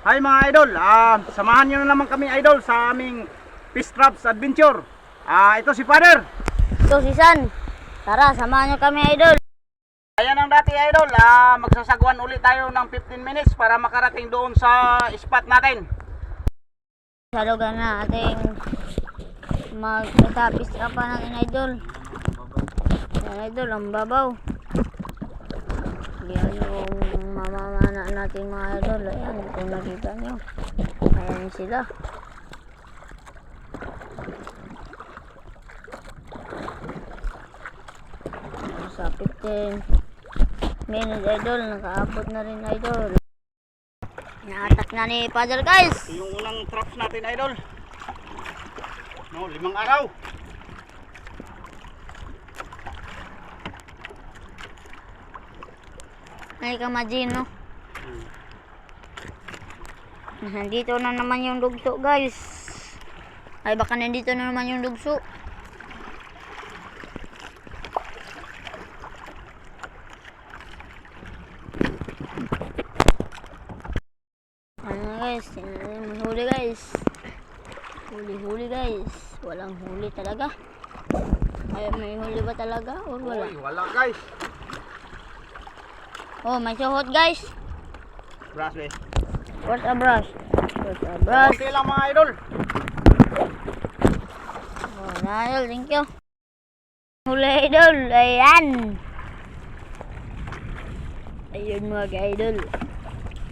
Hi mga idol, samahan nyo na naman kami idol sa aming Fish Traps Adventure. Ito si Father. Ito si San. Tara, samahan nyo kami idol. Ayan ang dati idol, magsasagwan ulit tayo ng 15 minutes para makarating doon sa spot natin. Sa lugar na ating magtatapis pa natin idol. Yan idol, ang babaw. Yan yung mamamana natin mga idol. Ayan, kung nakita nyo. Ayan sila. Sa 15 minutes idol, nakaabot na rin idol. Naatak na ni Father guys. Yung unang traps natin idol. No, 5 araw. Ay kamajin no. Nandito na naman yung dugso guys. Ay baka nandito na naman yung dugso. Ano guys, huli guys. Huli guys. Walang huli talaga. Ay may huli ba talaga o wala? Uy, wala guys. Oh, may suhot guys. Brush eh. Where's a brush? Where's a brush? Okay lang mga idol. Oh, idol, thank you. Huli idol, ayan. Ayun mga idol.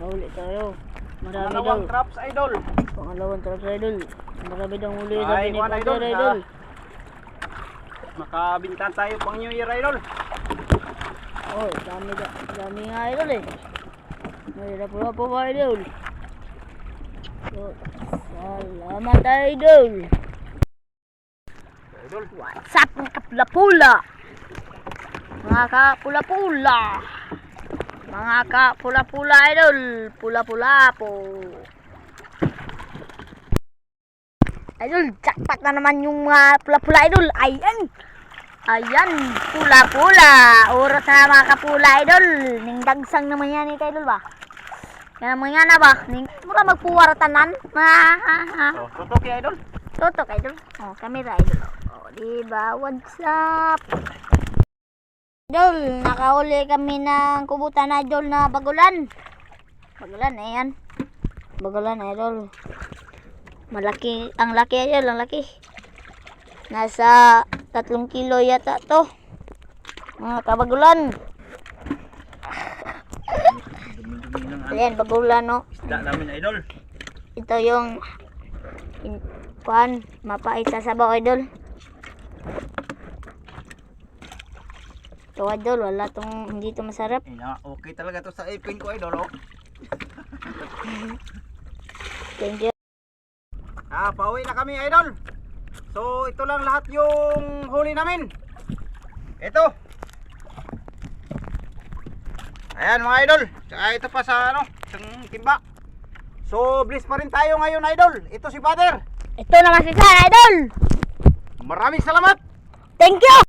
Huli tayo. Marami daw. Pangalawang traps idol. Pangalawang traps idol. Marami daw huli Ay, sabi ni one Father idol, idol. Makabintan tayo pang New Year idol. Oh, dami nga idol eh. May pula po mga idol. So, salamat idol. Idol. What's up mga kapula-pula? Mga kapula-pula. Mga kapula-pula idol. Pula-pula po. Idol, jackpot na naman yung mga pula-pula idol. Ayan. Ayan, pula-pula. Oras na mga kapula idol. Ning dagsang naman yan ito idol ba? Yan naman yan na ba? Mura magpuwaratanan. Oh, tutok ya idol. Tutok idol. Oh, kamera idol. Oh, diba? What's up? Idol, nakahuli kami ng kubutan idol na bagulan. Bagulan, ayan. Bagulan idol. Malaki, ang laki idol, ang laki. Nasa 3 kilo yata to. Mga kabagulan. Ayan, bagulan no. Isda namin idol. Ito yung kuan, mapait sa sabaw idol. Ito idol, wala tong hindi to masarap. Okay talaga to sa ipin ko idol. Oh. Thank you. Pauwi na kami idol. So ito lang lahat yung huli namin. Ito. Ayan mga idol. Tsaka ito pa sa isang timba. So bless pa rin tayo ngayon idol. Ito si Father. Ito naman si San idol. Maraming salamat. Thank you.